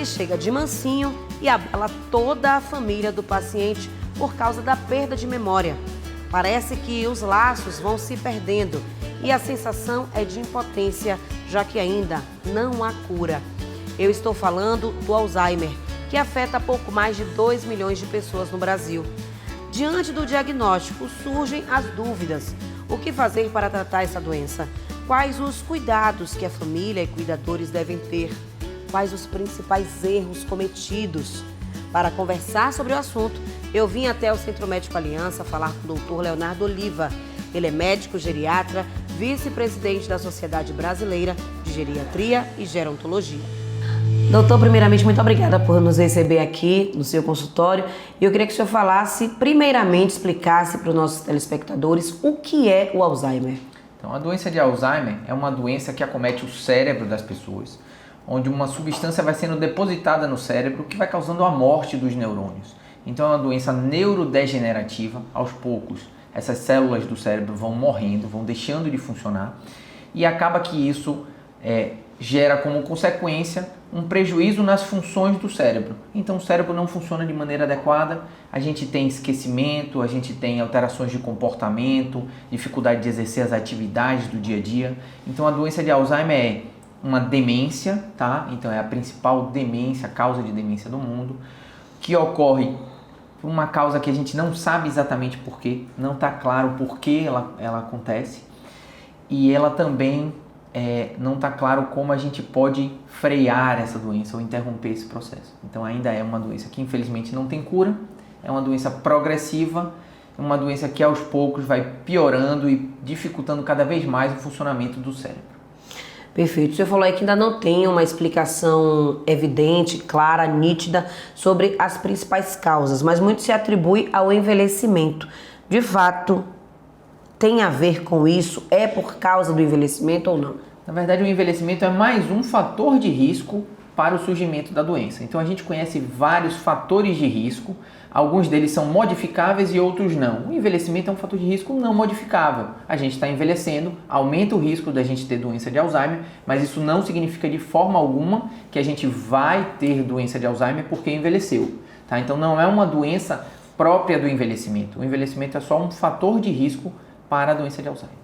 que chega de mansinho e abala toda a família do paciente por causa da perda de memória. Parece que os laços vão se perdendo e a sensação é de impotência, já que ainda não há cura. Eu estou falando do Alzheimer, que afeta pouco mais de 2 milhões de pessoas no Brasil. Diante do diagnóstico, surgem as dúvidas. O que fazer para tratar essa doença? Quais os cuidados que a família e cuidadores devem ter? Quais os principais erros cometidos? Para conversar sobre o assunto, eu vim até o Centro Médico Aliança falar com o Dr. Leonardo Oliva. Ele é médico geriatra, vice-presidente da Sociedade Brasileira de Geriatria e Gerontologia. Doutor, primeiramente, muito obrigada por nos receber aqui no seu consultório. E eu queria que o senhor falasse, primeiramente, explicasse para os nossos telespectadores o que é o Alzheimer. Então, a doença de Alzheimer é uma doença que acomete o cérebro das pessoas, onde uma substância vai sendo depositada no cérebro que vai causando a morte dos neurônios. Então, é uma doença neurodegenerativa. Aos poucos, essas células do cérebro vão morrendo, vão deixando de funcionar e acaba que isso gera como consequência um prejuízo nas funções do cérebro. Então o cérebro não funciona de maneira adequada, a gente tem esquecimento, a gente tem alterações de comportamento, dificuldade de exercer as atividades do dia a dia. Então a doença de Alzheimer é uma demência, tá? Então é a principal demência, a causa de demência do mundo, que ocorre por uma causa que a gente não sabe exatamente porquê, não está claro por que ela acontece, e ela também não está claro como a gente pode frear essa doença ou interromper esse processo. Então ainda é uma doença que infelizmente não tem cura, é uma doença progressiva, uma doença que aos poucos vai piorando e dificultando cada vez mais o funcionamento do cérebro. Perfeito. O senhor falou aí que ainda não tem uma explicação evidente, clara, nítida sobre as principais causas, mas muito se atribui ao envelhecimento. De fato, tem a ver com isso? É por causa do envelhecimento ou não? Na verdade, o envelhecimento é mais um fator de risco para o surgimento da doença. Então, a gente conhece vários fatores de risco, alguns deles são modificáveis e outros não. O envelhecimento é um fator de risco não modificável. A gente está envelhecendo, aumenta o risco da gente ter doença de Alzheimer, mas isso não significa de forma alguma que a gente vai ter doença de Alzheimer porque envelheceu. Tá? Então, não é uma doença própria do envelhecimento. O envelhecimento é só um fator de risco para a doença de Alzheimer.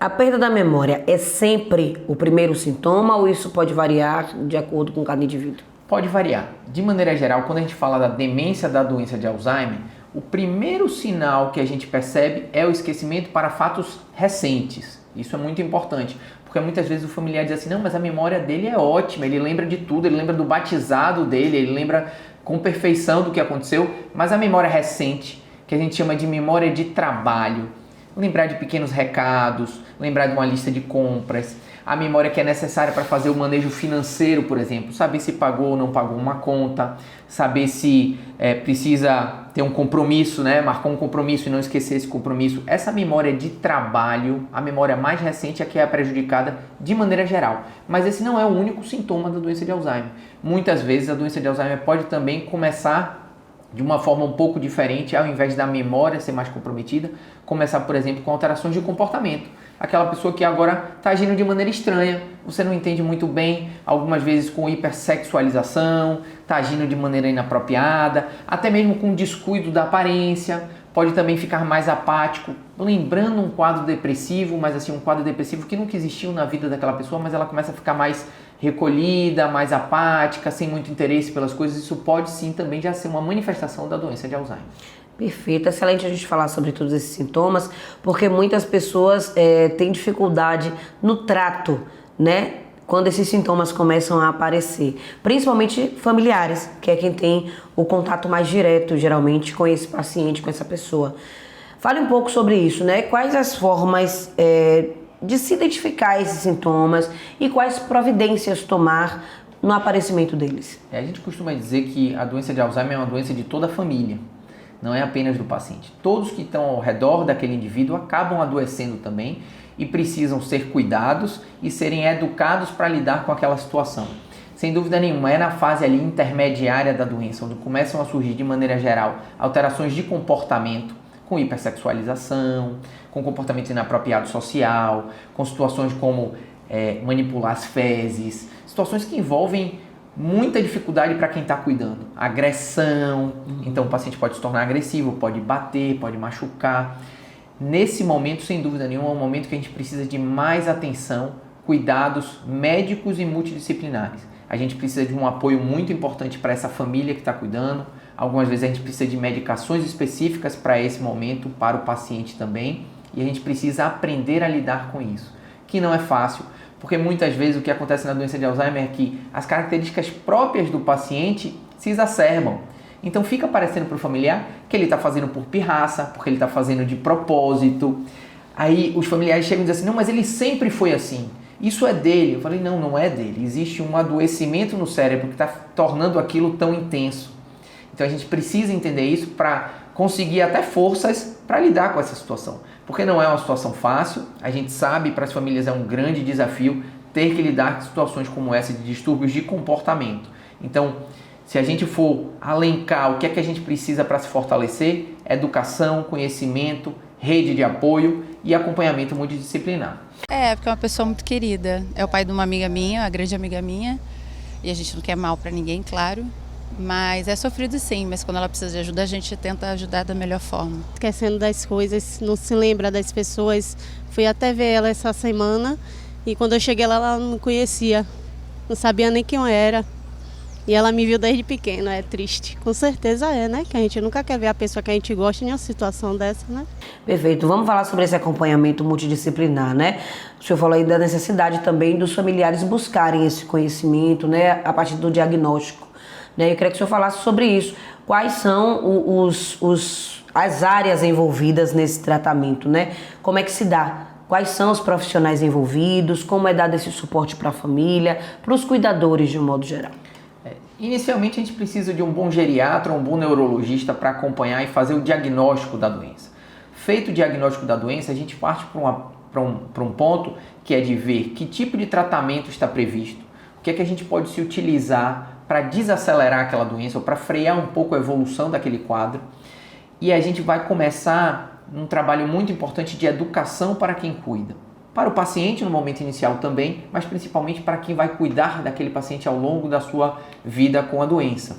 A perda da memória é sempre o primeiro sintoma ou isso pode variar de acordo com cada indivíduo? Pode variar. De maneira geral, quando a gente fala da demência da doença de Alzheimer, o primeiro sinal que a gente percebe é o esquecimento para fatos recentes. Isso é muito importante, porque muitas vezes o familiar diz assim, não, mas a memória dele é ótima, ele lembra de tudo, ele lembra do batizado dele, ele lembra com perfeição do que aconteceu, mas a memória recente, que a gente chama de memória de trabalho, lembrar de pequenos recados, lembrar de uma lista de compras, a memória que é necessária para fazer o manejo financeiro, por exemplo, saber se pagou ou não pagou uma conta, saber se precisa ter um compromisso, né? Marcou um compromisso e não esquecer esse compromisso. Essa memória de trabalho, a memória mais recente é que é prejudicada de maneira geral. Mas esse não é o único sintoma da doença de Alzheimer. Muitas vezes a doença de Alzheimer pode também começar de uma forma um pouco diferente, ao invés da memória ser mais comprometida, começar, por exemplo, com alterações de comportamento. Aquela pessoa que agora está agindo de maneira estranha, você não entende muito bem, algumas vezes com hipersexualização, está agindo de maneira inapropriada, até mesmo com descuido da aparência, pode também ficar mais apático, lembrando um quadro depressivo, mas assim, um quadro depressivo que nunca existiu na vida daquela pessoa, mas ela começa a ficar mais recolhida, mais apática, sem muito interesse pelas coisas. Isso pode sim também já ser uma manifestação da doença de Alzheimer. Perfeito, excelente a gente falar sobre todos esses sintomas, porque muitas pessoas têm dificuldade no trato, né? Quando esses sintomas começam a aparecer, principalmente familiares, que é quem tem o contato mais direto, geralmente, com esse paciente, com essa pessoa. Fale um pouco sobre isso, né? Quais as formas de se identificar esses sintomas e quais providências tomar no aparecimento deles? A gente costuma dizer que a doença de Alzheimer é uma doença de toda a família, não é apenas do paciente. Todos que estão ao redor daquele indivíduo acabam adoecendo também e precisam ser cuidados e serem educados para lidar com aquela situação. Sem dúvida nenhuma, é na fase ali intermediária da doença, onde começam a surgir de maneira geral alterações de comportamento, com hipersexualização, com comportamento inapropriado social, com situações como manipular as fezes, situações que envolvem muita dificuldade para quem está cuidando. Agressão, então o paciente pode se tornar agressivo, pode bater, pode machucar. Nesse momento, sem dúvida nenhuma, é um momento que a gente precisa de mais atenção, cuidados médicos e multidisciplinares. A gente precisa de um apoio muito importante para essa família que está cuidando. Algumas vezes a gente precisa de medicações específicas para esse momento, para o paciente também. E a gente precisa aprender a lidar com isso, que não é fácil, porque muitas vezes o que acontece na doença de Alzheimer é que as características próprias do paciente se exacerbam. Então fica parecendo para o familiar que ele está fazendo por pirraça, porque ele está fazendo de propósito. Aí os familiares chegam e dizem assim, não, mas ele sempre foi assim, isso é dele. Eu falei, não, não é dele, existe um adoecimento no cérebro que está tornando aquilo tão intenso. Então a gente precisa entender isso para conseguir até forças para lidar com essa situação. Porque não é uma situação fácil, a gente sabe, para as famílias é um grande desafio ter que lidar com situações como essa de distúrbios de comportamento. Então, se a gente for alencar o que é que a gente precisa para se fortalecer, educação, conhecimento, rede de apoio e acompanhamento multidisciplinar. Porque é uma pessoa muito querida. É o pai de uma amiga minha, uma grande amiga minha, e a gente não quer mal para ninguém, claro. Mas é sofrido sim, mas quando ela precisa de ajuda, a gente tenta ajudar da melhor forma. Esquecendo das coisas, não se lembra das pessoas. Fui até ver ela essa semana e quando eu cheguei lá, ela não me conhecia, não sabia nem quem eu era. E ela me viu desde pequena, é triste. Com certeza né? Que a gente nunca quer ver a pessoa que a gente gosta em uma situação dessa, né? Perfeito. Vamos falar sobre esse acompanhamento multidisciplinar, né? O senhor falou aí da necessidade também dos familiares buscarem esse conhecimento, né? A partir do diagnóstico. Eu queria que o senhor falasse sobre isso. Quais são as áreas envolvidas nesse tratamento, né? Como é que se dá? Quais são os profissionais envolvidos? Como é dado esse suporte para a família, para os cuidadores de um modo geral? Inicialmente a gente precisa de um bom geriatra, um bom neurologista para acompanhar e fazer o diagnóstico da doença. Feito o diagnóstico da doença, a gente parte para um ponto que é de ver que tipo de tratamento está previsto, o que é que a gente pode se utilizar para desacelerar aquela doença ou para frear um pouco a evolução daquele quadro. E a gente vai começar um trabalho muito importante de educação para quem cuida. Para o paciente no momento inicial também, mas principalmente para quem vai cuidar daquele paciente ao longo da sua vida com a doença.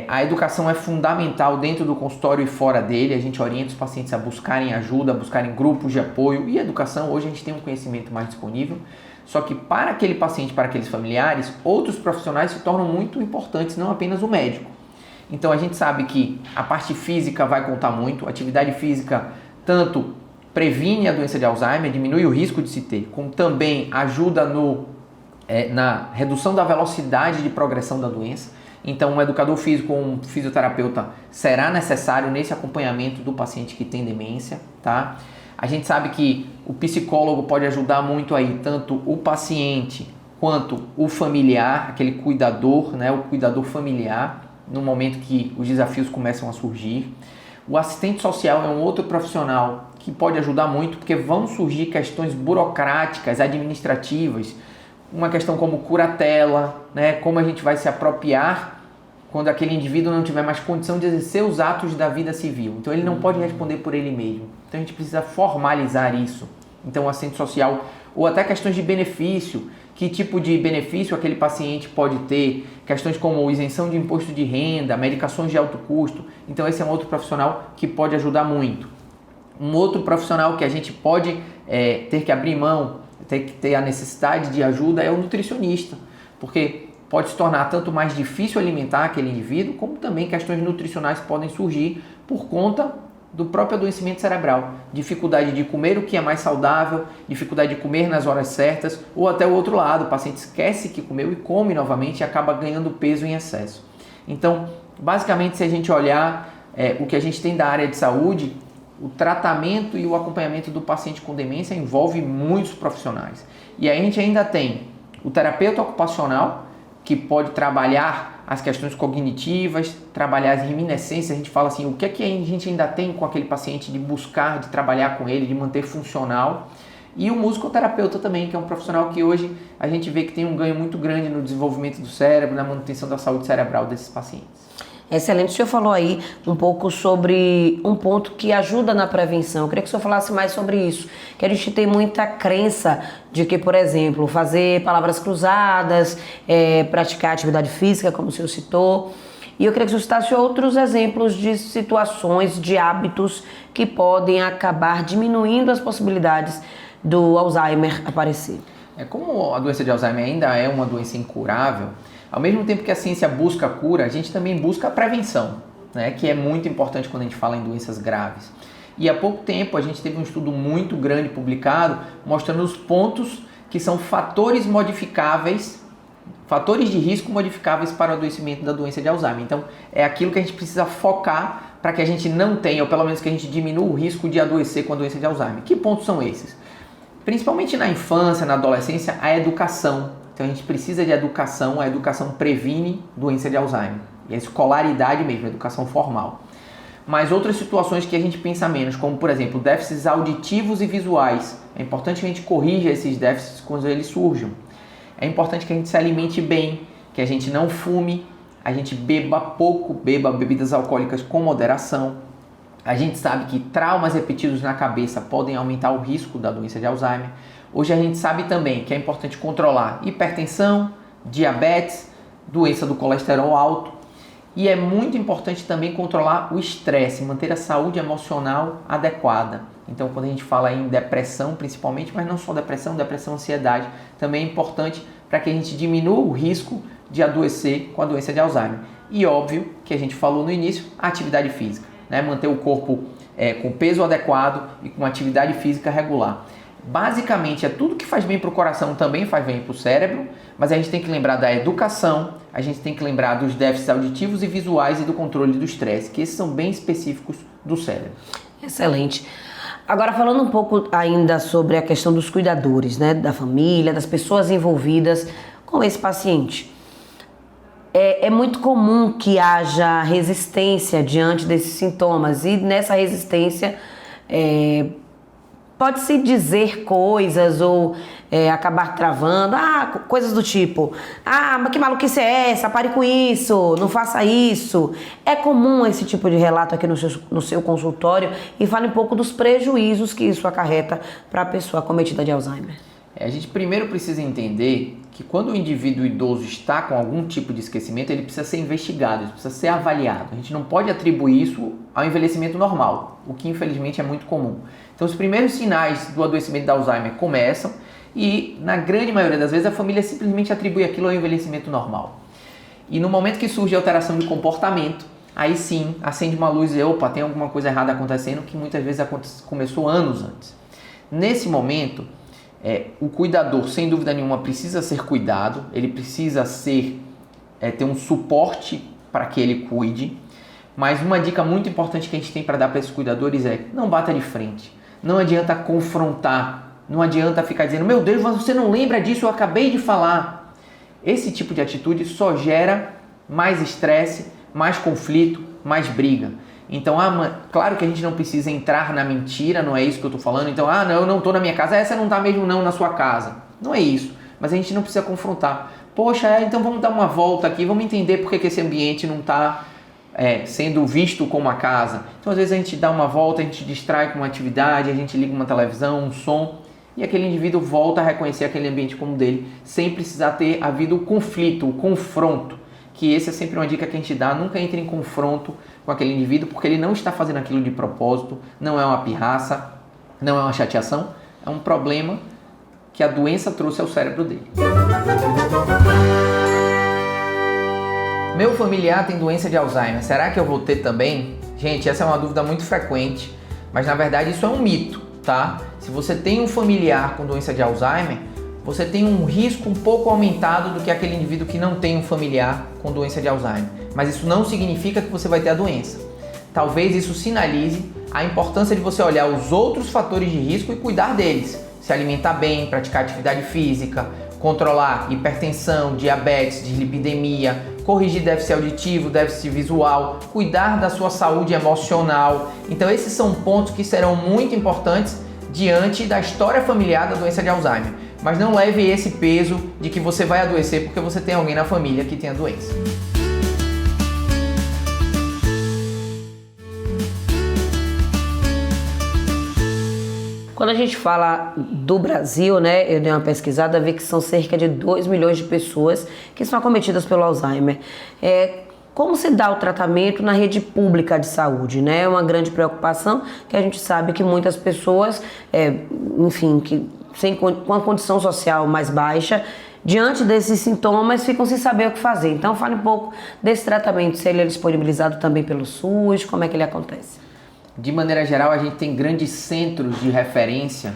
A educação é fundamental dentro do consultório e fora dele. A gente orienta os pacientes a buscarem ajuda, a buscarem grupos de apoio. E a educação, hoje a gente tem um conhecimento mais disponível. Só que para aquele paciente, para aqueles familiares, outros profissionais se tornam muito importantes, não apenas o médico. Então a gente sabe que a parte física vai contar muito. A atividade física tanto previne a doença de Alzheimer, diminui o risco de se ter, como também ajuda na redução da velocidade de progressão da doença. Então um educador físico ou um fisioterapeuta será necessário nesse acompanhamento do paciente que tem demência, tá? A gente sabe que o psicólogo pode ajudar muito aí, tanto o paciente quanto o familiar, aquele cuidador, né, o cuidador familiar, no momento que os desafios começam a surgir. O assistente social é um outro profissional que pode ajudar muito, porque vão surgir questões burocráticas, administrativas, uma questão como curatela, né, como a gente vai se apropriar quando aquele indivíduo não tiver mais condição de exercer os atos da vida civil. Então ele não pode responder por ele mesmo. Então a gente precisa formalizar isso. Então o assistente social, ou até questões de benefício, que tipo de benefício aquele paciente pode ter, questões como isenção de imposto de renda, medicações de alto custo. Então esse é um outro profissional que pode ajudar muito. Um outro profissional que a gente pode ter que abrir mão, ter que ter a necessidade de ajuda é o nutricionista, porque pode se tornar tanto mais difícil alimentar aquele indivíduo, como também questões nutricionais podem surgir por conta do próprio adoecimento cerebral. Dificuldade de comer o que é mais saudável, dificuldade de comer nas horas certas, ou até o outro lado, o paciente esquece que comeu e come novamente e acaba ganhando peso em excesso. Então, basicamente, se a gente olhar o que a gente tem da área de saúde, o tratamento e o acompanhamento do paciente com demência envolve muitos profissionais. E aí a gente ainda tem o terapeuta ocupacional, que pode trabalhar as questões cognitivas, trabalhar as reminiscências. A gente fala assim, o que é que a gente ainda tem com aquele paciente de buscar, de trabalhar com ele, de manter funcional. E o musicoterapeuta também, que é um profissional que hoje a gente vê que tem um ganho muito grande no desenvolvimento do cérebro, na manutenção da saúde cerebral desses pacientes. Excelente. O senhor falou aí um pouco sobre um ponto que ajuda na prevenção. Eu queria que o senhor falasse mais sobre isso. Que a gente tem muita crença de que, por exemplo, fazer palavras cruzadas, praticar atividade física, como o senhor citou. E eu queria que o senhor citasse outros exemplos de situações, de hábitos que podem acabar diminuindo as possibilidades do Alzheimer aparecer. Como a doença de Alzheimer ainda é uma doença incurável, ao mesmo tempo que a ciência busca a cura, a gente também busca a prevenção, né? Que é muito importante quando a gente fala em doenças graves. E há pouco tempo a gente teve um estudo muito grande publicado mostrando os pontos que são fatores modificáveis, fatores de risco modificáveis para o adoecimento da doença de Alzheimer. Então é aquilo que a gente precisa focar para que a gente não tenha, ou pelo menos que a gente diminua o risco de adoecer com a doença de Alzheimer. Que pontos são esses? Principalmente na infância, na adolescência, a educação. Então a gente precisa de educação, a educação previne doença de Alzheimer. E a escolaridade mesmo, a educação formal. Mas outras situações que a gente pensa menos, como por exemplo, déficits auditivos e visuais. É importante que a gente corrija esses déficits quando eles surjam. É importante que a gente se alimente bem, que a gente não fume, a gente beba pouco, beba bebidas alcoólicas com moderação. A gente sabe que traumas repetidos na cabeça podem aumentar o risco da doença de Alzheimer. Hoje a gente sabe também que é importante controlar hipertensão, diabetes, doença do colesterol alto. E é muito importante também controlar o estresse, manter a saúde emocional adequada. Então, quando a gente fala em depressão, principalmente, mas não só depressão, ansiedade, também é importante para que a gente diminua o risco de adoecer com a doença de Alzheimer. E óbvio, que a gente falou no início, a atividade física, né? Manter o corpo com peso adequado e com atividade física regular. Basicamente, é tudo que faz bem para o coração também faz bem para o cérebro, mas a gente tem que lembrar da educação, a gente tem que lembrar dos déficits auditivos e visuais e do controle do estresse, que esses são bem específicos do cérebro. Excelente. Agora, falando um pouco ainda sobre a questão dos cuidadores, né, da família, das pessoas envolvidas com esse paciente. É muito comum que haja resistência diante desses sintomas e nessa resistência pode-se dizer coisas ou acabar travando, coisas do tipo, mas que maluquice é essa? Pare com isso, não faça isso. É comum esse tipo de relato aqui no seu consultório e fale um pouco dos prejuízos que isso acarreta para a pessoa acometida de Alzheimer. A gente primeiro precisa entender que quando o indivíduo idoso está com algum tipo de esquecimento, ele precisa ser investigado, ele precisa ser avaliado. A gente não pode atribuir isso ao envelhecimento normal, o que infelizmente é muito comum. Então os primeiros sinais do adoecimento de Alzheimer começam e na grande maioria das vezes a família simplesmente atribui aquilo ao envelhecimento normal. E no momento que surge alteração de comportamento, aí sim acende uma luz e opa, tem alguma coisa errada acontecendo que muitas vezes começou anos antes. Nesse momento, o cuidador, sem dúvida nenhuma, precisa ser cuidado, ele precisa ter um suporte para que ele cuide, mas uma dica muito importante que a gente tem para dar para esses cuidadores é: não bata de frente, não adianta confrontar, não adianta ficar dizendo, meu Deus, você não lembra disso, eu acabei de falar. Esse tipo de atitude só gera mais estresse, mais conflito, mais briga. Então, claro que a gente não precisa entrar na mentira, não é isso que eu estou falando. Então, não, eu não estou na minha casa, essa não está mesmo não na sua casa. Não é isso, mas a gente não precisa confrontar. Poxa, então vamos dar uma volta aqui, vamos entender por que esse ambiente não está sendo visto como a casa. Então, às vezes a gente dá uma volta, a gente distrai com uma atividade, a gente liga uma televisão, um som, e aquele indivíduo volta a reconhecer aquele ambiente como dele, sem precisar ter havido o conflito, o confronto. Que esse é sempre uma dica que a gente dá, nunca entre em confronto com aquele indivíduo, porque ele não está fazendo aquilo de propósito, não é uma pirraça, não é uma chateação, é um problema que a doença trouxe ao cérebro dele. Meu familiar tem doença de Alzheimer, será que eu vou ter também? Gente, essa é uma dúvida muito frequente, mas na verdade isso é um mito, tá? Se você tem um familiar com doença de Alzheimer, você tem um risco um pouco aumentado do que aquele indivíduo que não tem um familiar com doença de Alzheimer. Mas isso não significa que você vai ter a doença. Talvez isso sinalize a importância de você olhar os outros fatores de risco e cuidar deles. Se alimentar bem, praticar atividade física, controlar hipertensão, diabetes, dislipidemia, corrigir déficit auditivo, déficit visual, cuidar da sua saúde emocional. Então esses são pontos que serão muito importantes diante da história familiar da doença de Alzheimer. Mas não leve esse peso de que você vai adoecer porque você tem alguém na família que tem a doença. Quando a gente fala do Brasil, né, eu dei uma pesquisada, vi que são cerca de 2 milhões de pessoas que são acometidas pelo Alzheimer. Como se dá o tratamento na rede pública de saúde, né? É uma grande preocupação, que a gente sabe que muitas pessoas, enfim, com a condição social mais baixa, diante desses sintomas, ficam sem saber o que fazer. Então, fale um pouco desse tratamento, se ele é disponibilizado também pelo SUS, como é que ele acontece? De maneira geral, a gente tem grandes centros de referência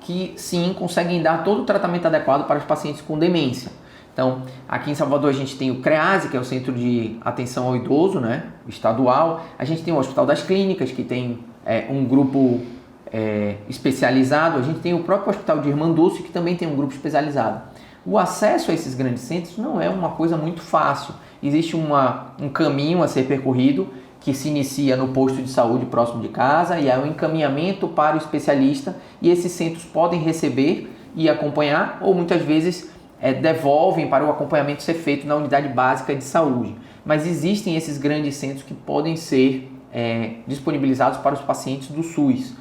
que, sim, conseguem dar todo o tratamento adequado para os pacientes com demência. Então, aqui em Salvador a gente tem o CREASE, que é o Centro de Atenção ao Idoso, né, estadual. A gente tem o Hospital das Clínicas, que tem um grupo especializado. A gente tem o próprio Hospital de Irmandúcio, que também tem um grupo especializado. O acesso a esses grandes centros não é uma coisa muito fácil. Existe um caminho a ser percorrido, que se inicia no posto de saúde próximo de casa, e é um encaminhamento para o especialista, e esses centros podem receber e acompanhar, ou muitas vezes devolvem para o acompanhamento ser feito na unidade básica de saúde. Mas existem esses grandes centros que podem ser disponibilizados para os pacientes do SUS.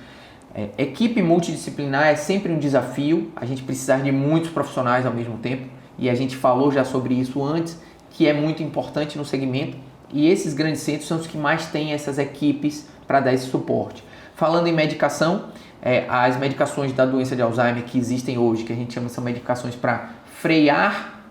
Equipe multidisciplinar é sempre um desafio, a gente precisa de muitos profissionais ao mesmo tempo, e a gente falou já sobre isso antes, que é muito importante no segmento, e esses grandes centros são os que mais têm essas equipes para dar esse suporte. Falando em medicação, as medicações da doença de Alzheimer que existem hoje, que a gente chama, são medicações para frear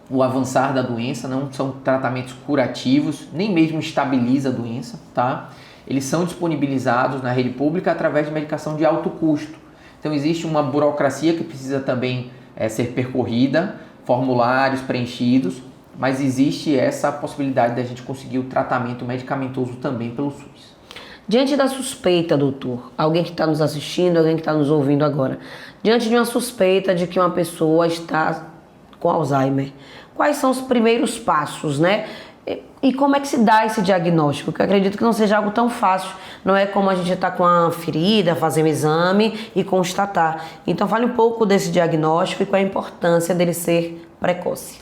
o avançar da doença, não são tratamentos curativos, nem mesmo estabiliza a doença, tá? Eles são disponibilizados na rede pública através de medicação de alto custo. Então existe uma burocracia que precisa também ser percorrida, formulários preenchidos, mas existe essa possibilidade da gente conseguir o tratamento medicamentoso também pelo SUS. Diante da suspeita, doutor, alguém que está nos assistindo, alguém que está nos ouvindo agora, diante de uma suspeita de que uma pessoa está com Alzheimer, quais são os primeiros passos, né? E como é que se dá esse diagnóstico? Porque eu acredito que não seja algo tão fácil. Não é como a gente está com a ferida, fazer um exame e constatar. Então fale um pouco desse diagnóstico e qual a importância dele ser precoce.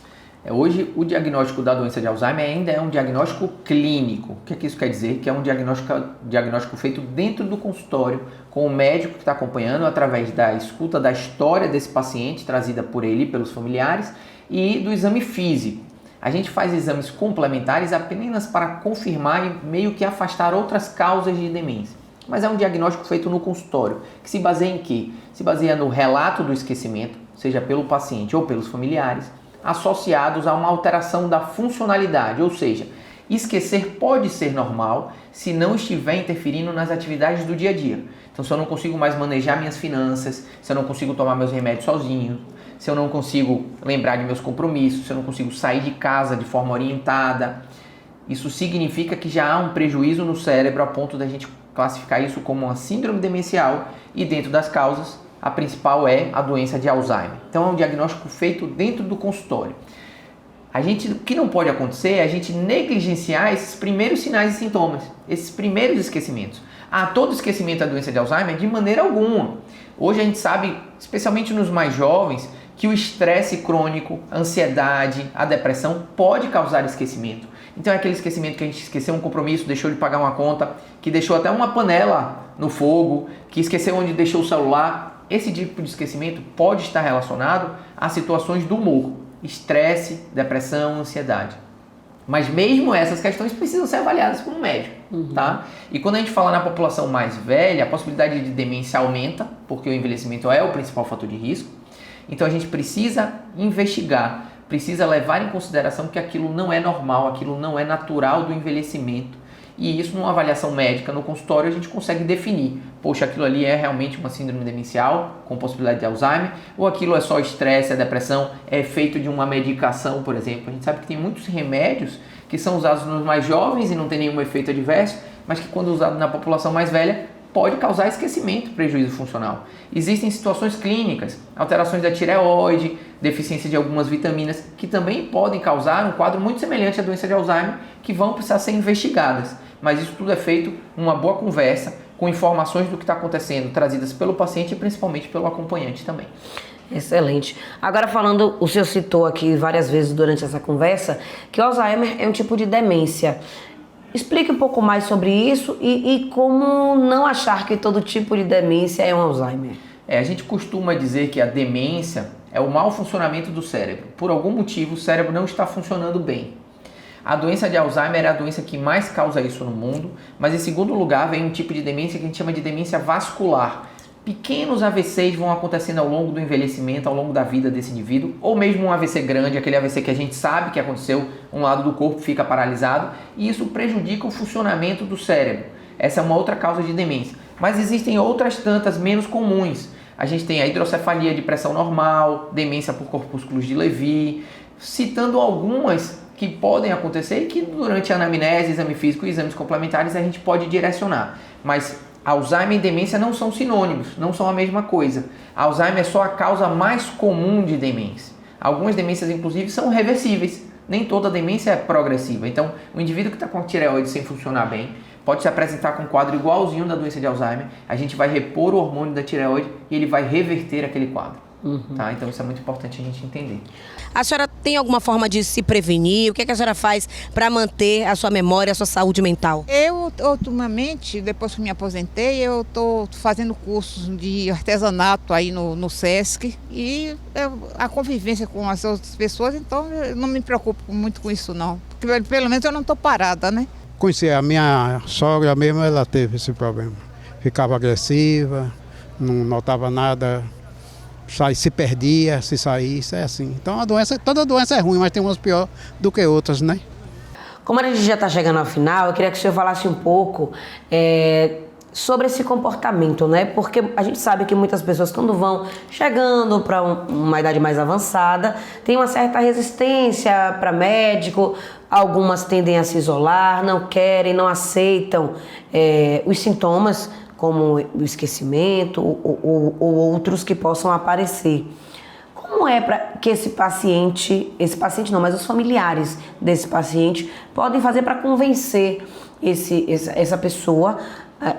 Hoje, o diagnóstico da doença de Alzheimer ainda é um diagnóstico clínico. O que isso quer dizer? Que é um diagnóstico feito dentro do consultório, com o médico que está acompanhando através da escuta da história desse paciente, trazida por ele e pelos familiares, e do exame físico. A gente faz exames complementares apenas para confirmar e meio que afastar outras causas de demência. Mas é um diagnóstico feito no consultório, que se baseia em quê? Se baseia no relato do esquecimento, seja pelo paciente ou pelos familiares, associados a uma alteração da funcionalidade, ou seja, esquecer pode ser normal se não estiver interferindo nas atividades do dia a dia. Então, se eu não consigo mais manejar minhas finanças, se eu não consigo tomar meus remédios sozinho, se eu não consigo lembrar de meus compromissos, se eu não consigo sair de casa de forma orientada, isso significa que já há um prejuízo no cérebro a ponto da gente classificar isso como uma síndrome demencial, e dentro das causas, a principal é a doença de Alzheimer. Então é um diagnóstico feito dentro do consultório. O que não pode acontecer é a gente negligenciar esses primeiros sinais e sintomas, esses primeiros esquecimentos. Todo esquecimento da doença de Alzheimer? De maneira alguma. Hoje a gente sabe, especialmente nos mais jovens, que o estresse crônico, a ansiedade, a depressão pode causar esquecimento. Então é aquele esquecimento que a gente esqueceu um compromisso, deixou de pagar uma conta, que deixou até uma panela no fogo, que esqueceu onde deixou o celular. Esse tipo de esquecimento pode estar relacionado a situações do humor, estresse, depressão, ansiedade. Mas mesmo essas questões precisam ser avaliadas por um médico, tá? E quando a gente fala na população mais velha, a possibilidade de demência aumenta, porque o envelhecimento é o principal fator de risco. Então a gente precisa investigar, precisa levar em consideração que aquilo não é normal, aquilo não é natural do envelhecimento. E isso, numa avaliação médica no consultório, a gente consegue definir. Poxa, aquilo ali é realmente uma síndrome demencial com possibilidade de Alzheimer, ou aquilo é só estresse, é depressão, é efeito de uma medicação, por exemplo. A gente sabe que tem muitos remédios que são usados nos mais jovens e não tem nenhum efeito adverso, mas que quando usado na população mais velha, pode causar esquecimento, prejuízo funcional. Existem situações clínicas, alterações da tireoide, deficiência de algumas vitaminas, que também podem causar um quadro muito semelhante à doença de Alzheimer, que vão precisar ser investigadas. Mas isso tudo é feito numa boa conversa, com informações do que está acontecendo, trazidas pelo paciente e principalmente pelo acompanhante também. Excelente. Agora falando, o senhor citou aqui várias vezes durante essa conversa, que o Alzheimer é um tipo de demência. Explique um pouco mais sobre isso e como não achar que todo tipo de demência é um Alzheimer. A gente costuma dizer que a demência é o mau funcionamento do cérebro. Por algum motivo, o cérebro não está funcionando bem. A doença de Alzheimer é a doença que mais causa isso no mundo, mas em segundo lugar vem um tipo de demência que a gente chama de demência vascular. Pequenos AVCs vão acontecendo ao longo do envelhecimento, ao longo da vida desse indivíduo, ou mesmo um AVC grande, aquele AVC que a gente sabe que aconteceu, um lado do corpo fica paralisado, e isso prejudica o funcionamento do cérebro. Essa é uma outra causa de demência. Mas existem outras tantas menos comuns. A gente tem a hidrocefalia de pressão normal, demência por corpúsculos de Levy, citando algumas que podem acontecer e que durante a anamnese, exame físico e exames complementares a gente pode direcionar. Mas Alzheimer e demência não são sinônimos, não são a mesma coisa. Alzheimer é só a causa mais comum de demência. Algumas demências, inclusive, são reversíveis. Nem toda demência é progressiva. Então, o indivíduo que está com a tireoide sem funcionar bem pode se apresentar com um quadro igualzinho da doença de Alzheimer. A gente vai repor o hormônio da tireoide e ele vai reverter aquele quadro. Tá? Então, isso é muito importante a gente entender. A senhora tem alguma forma de se prevenir? O que a senhora faz para manter a sua memória, a sua saúde mental? Eu, ultimamente, depois que me aposentei, eu estou fazendo cursos de artesanato aí no SESC e a convivência com as outras pessoas, então eu não me preocupo muito com isso não, porque pelo menos eu não estou parada, né? Conheci a minha sogra mesmo, ela teve esse problema. Ficava agressiva, não notava nada, se perdia, se saísse, é assim. Então toda doença é ruim, mas tem umas pior do que outras, né? Como a gente já está chegando ao final, eu queria que o senhor falasse um pouco sobre esse comportamento, né? Porque a gente sabe que muitas pessoas, quando vão chegando para uma idade mais avançada, tem uma certa resistência para médico, algumas tendem a se isolar, não querem, não aceitam os sintomas, como o esquecimento ou outros que possam aparecer. Como é para que esse paciente não, mas os familiares desse paciente podem fazer para convencer essa pessoa,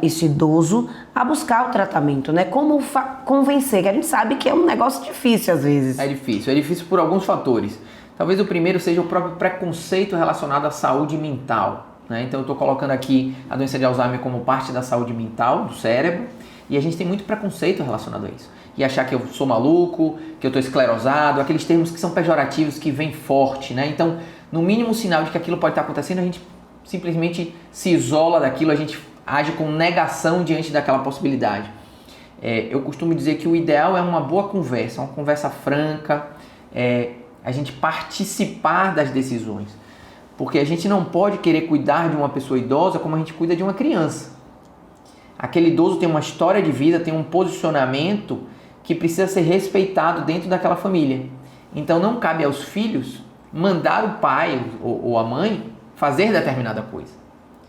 esse idoso, a buscar o tratamento, né? Como convencer, que a gente sabe que é um negócio difícil às vezes. É difícil por alguns fatores. Talvez o primeiro seja o próprio preconceito relacionado à saúde mental. Então eu estou colocando aqui a doença de Alzheimer como parte da saúde mental, do cérebro, e a gente tem muito preconceito relacionado a isso. E achar que eu sou maluco, que eu estou esclerosado, aqueles termos que são pejorativos, que vêm forte, né? Então, no mínimo sinal de que aquilo pode estar acontecendo, a gente simplesmente se isola daquilo, a gente age com negação diante daquela possibilidade. Eu costumo dizer que o ideal é uma boa conversa, uma conversa franca, a gente participar das decisões. Porque a gente não pode querer cuidar de uma pessoa idosa como a gente cuida de uma criança. Aquele idoso tem uma história de vida, tem um posicionamento que precisa ser respeitado dentro daquela família. Então não cabe aos filhos mandar o pai ou a mãe fazer determinada coisa.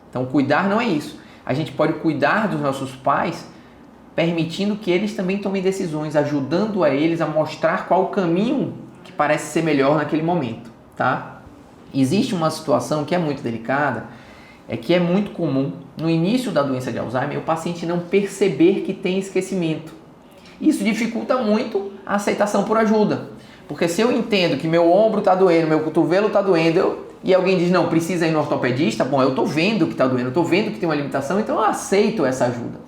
Então cuidar não é isso. A gente pode cuidar dos nossos pais permitindo que eles também tomem decisões, ajudando a eles a mostrar qual o caminho que parece ser melhor naquele momento, tá? Existe uma situação que é muito delicada, que é muito comum no início da doença de Alzheimer, o paciente não perceber que tem esquecimento. Isso dificulta muito a aceitação por ajuda. Porque se eu entendo que meu ombro está doendo, meu cotovelo está doendo, e alguém diz, não, precisa ir no ortopedista, bom, eu estou vendo que está doendo, eu estou vendo que tem uma limitação, então eu aceito essa ajuda.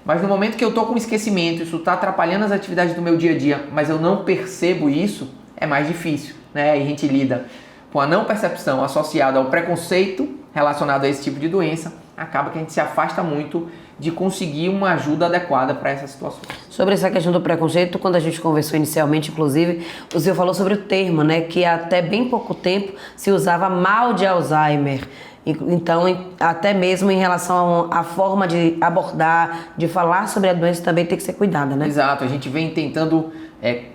Mas no momento que eu estou com esquecimento, isso está atrapalhando as atividades do meu dia a dia, mas eu não percebo isso, é mais difícil, né? E a gente lida com a não percepção associada ao preconceito relacionado a esse tipo de doença, acaba que a gente se afasta muito de conseguir uma ajuda adequada para essas situações. Sobre essa questão do preconceito, quando a gente conversou inicialmente, inclusive, o senhor falou sobre o termo, né, que até bem pouco tempo se usava mal de Alzheimer. Então, até mesmo em relação à forma de abordar, de falar sobre a doença, também tem que ser cuidada, né? Exato, a gente vem tentando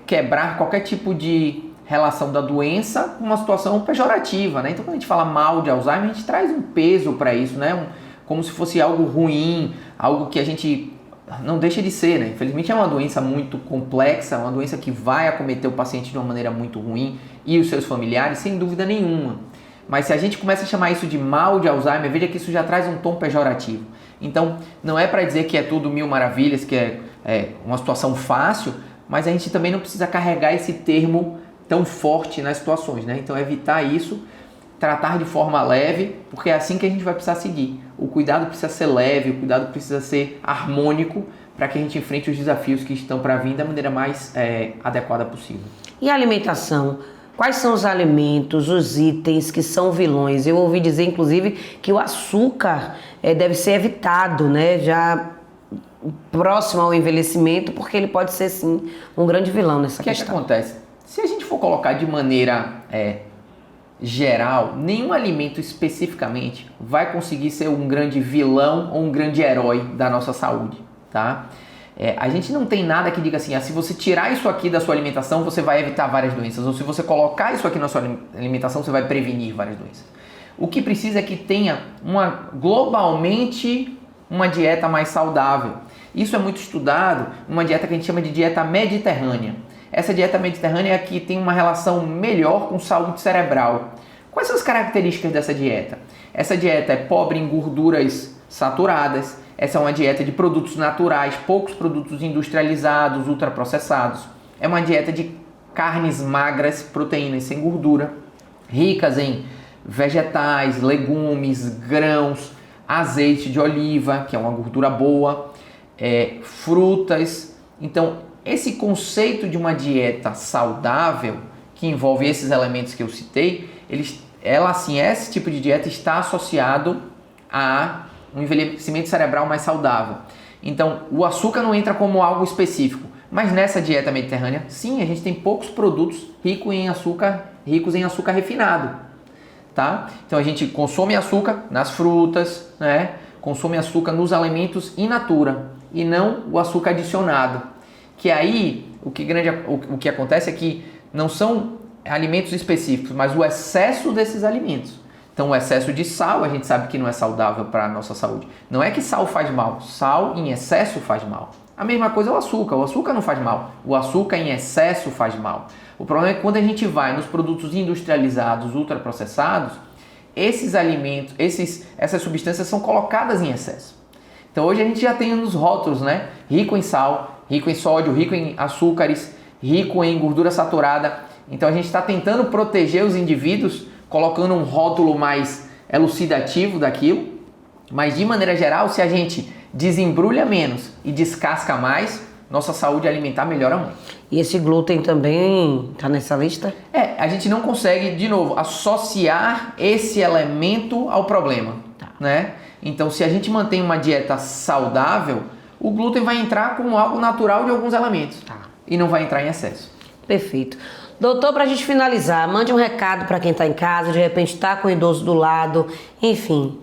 quebrar qualquer tipo de relação da doença com uma situação pejorativa, né? Então, quando a gente fala mal de Alzheimer, a gente traz um peso para isso, né? Como se fosse algo ruim, algo que a gente não deixa de ser, né? Infelizmente é uma doença muito complexa, uma doença que vai acometer o paciente de uma maneira muito ruim e os seus familiares, sem dúvida nenhuma. Mas se a gente começa a chamar isso de mal de Alzheimer, veja que isso já traz um tom pejorativo. Então, não é para dizer que é tudo mil maravilhas, que é uma situação fácil, mas a gente também não precisa carregar esse termo tão forte nas situações, né? Então, evitar isso, tratar de forma leve, porque é assim que a gente vai precisar seguir. O cuidado precisa ser leve, o cuidado precisa ser harmônico para que a gente enfrente os desafios que estão para vir da maneira mais adequada possível. E a alimentação? Quais são os alimentos, os itens que são vilões? Eu ouvi dizer, inclusive, que o açúcar deve ser evitado, né? Já próximo ao envelhecimento, porque ele pode ser, sim, um grande vilão nessa questão. O que acontece? Se a gente for colocar de maneira geral, nenhum alimento especificamente vai conseguir ser um grande vilão ou um grande herói da nossa saúde, tá? A gente não tem nada que diga assim, se você tirar isso aqui da sua alimentação, você vai evitar várias doenças, ou se você colocar isso aqui na sua alimentação, você vai prevenir várias doenças. O que precisa é que tenha globalmente uma dieta mais saudável. Isso é muito estudado, uma dieta que a gente chama de dieta mediterrânea. Essa dieta mediterrânea é a que tem uma relação melhor com saúde cerebral. Quais são as características dessa dieta? Essa dieta é pobre em gorduras saturadas, essa é uma dieta de produtos naturais, poucos produtos industrializados, ultraprocessados. É uma dieta de carnes magras, proteínas sem gordura, ricas em vegetais, legumes, grãos, azeite de oliva, que é uma gordura boa, frutas. Então, esse conceito de uma dieta saudável, que envolve esses elementos que eu citei, esse tipo de dieta está associado a um envelhecimento cerebral mais saudável. Então, o açúcar não entra como algo específico, mas nessa dieta mediterrânea, sim, a gente tem poucos produtos ricos em açúcar refinado, tá? Então, a gente consome açúcar nas frutas, né? Consome açúcar nos alimentos in natura e não o açúcar adicionado. Que aí, o que acontece é que não são alimentos específicos, mas o excesso desses alimentos. Então, o excesso de sal, a gente sabe que não é saudável para a nossa saúde. Não é que sal faz mal, sal em excesso faz mal. A mesma coisa é o açúcar não faz mal, o açúcar em excesso faz mal. O problema é que quando a gente vai nos produtos industrializados, ultraprocessados, esses alimentos, essas substâncias são colocadas em excesso. Então, hoje a gente já tem nos rótulos, né? Rico em sal, rico em sódio, rico em açúcares, rico em gordura saturada. Então, a gente está tentando proteger os indivíduos colocando um rótulo mais elucidativo daquilo, mas de maneira geral, se a gente desembrulha menos e descasca mais, nossa saúde alimentar melhora muito. E esse glúten também está nessa lista? A gente não consegue, de novo, associar esse elemento ao problema, né? Então, se a gente mantém uma dieta saudável, o glúten vai entrar como algo natural de alguns elementos e não vai entrar em excesso. Perfeito. Doutor, para a gente finalizar, mande um recado para quem está em casa, de repente está com o idoso do lado, enfim,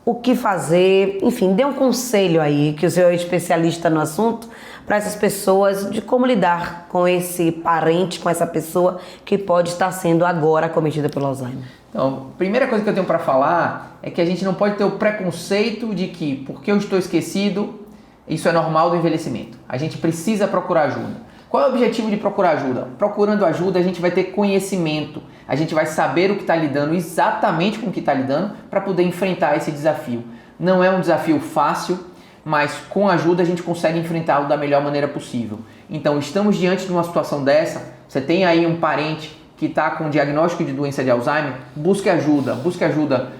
o que fazer, enfim, dê um conselho aí, que o senhor é especialista no assunto, para essas pessoas, de como lidar com esse parente, com essa pessoa que pode estar sendo agora acometida pelo Alzheimer. Então, a primeira coisa que eu tenho para falar é que a gente não pode ter o preconceito de que, porque eu estou esquecido, isso é normal do envelhecimento. A gente precisa procurar ajuda. Qual é o objetivo de procurar ajuda? Procurando ajuda, a gente vai ter conhecimento, a gente vai saber o que está lidando, exatamente com o que está lidando, para poder enfrentar esse desafio. Não é um desafio fácil, mas com ajuda a gente consegue enfrentá-lo da melhor maneira possível. Então, estamos diante de uma situação dessa, você tem aí um parente que está com diagnóstico de doença de Alzheimer, busque ajuda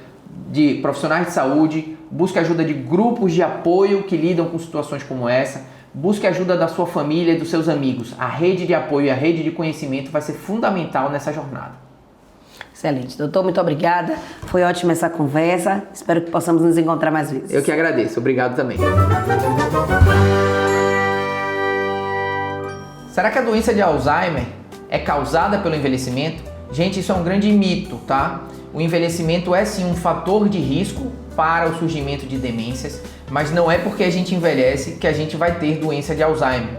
de profissionais de saúde, busque ajuda de grupos de apoio que lidam com situações como essa, busque ajuda da sua família e dos seus amigos. A rede de apoio e a rede de conhecimento vai ser fundamental nessa jornada. Excelente. Doutor, muito obrigada. Foi ótima essa conversa. Espero que possamos nos encontrar mais vezes. Eu que agradeço. Obrigado também. Será que a doença de Alzheimer é causada pelo envelhecimento? Gente, isso é um grande mito, tá? O envelhecimento é sim um fator de risco para o surgimento de demências, mas não é porque a gente envelhece que a gente vai ter doença de Alzheimer.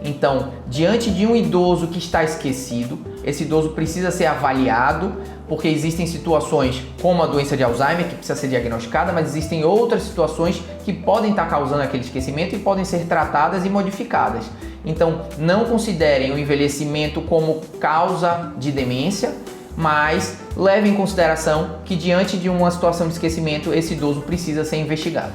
Então, diante de um idoso que está esquecido, esse idoso precisa ser avaliado, porque existem situações como a doença de Alzheimer que precisa ser diagnosticada, mas existem outras situações que podem estar causando aquele esquecimento e podem ser tratadas e modificadas. Então, não considerem o envelhecimento como causa de demência, mas leve em consideração que diante de uma situação de esquecimento, esse idoso precisa ser investigado.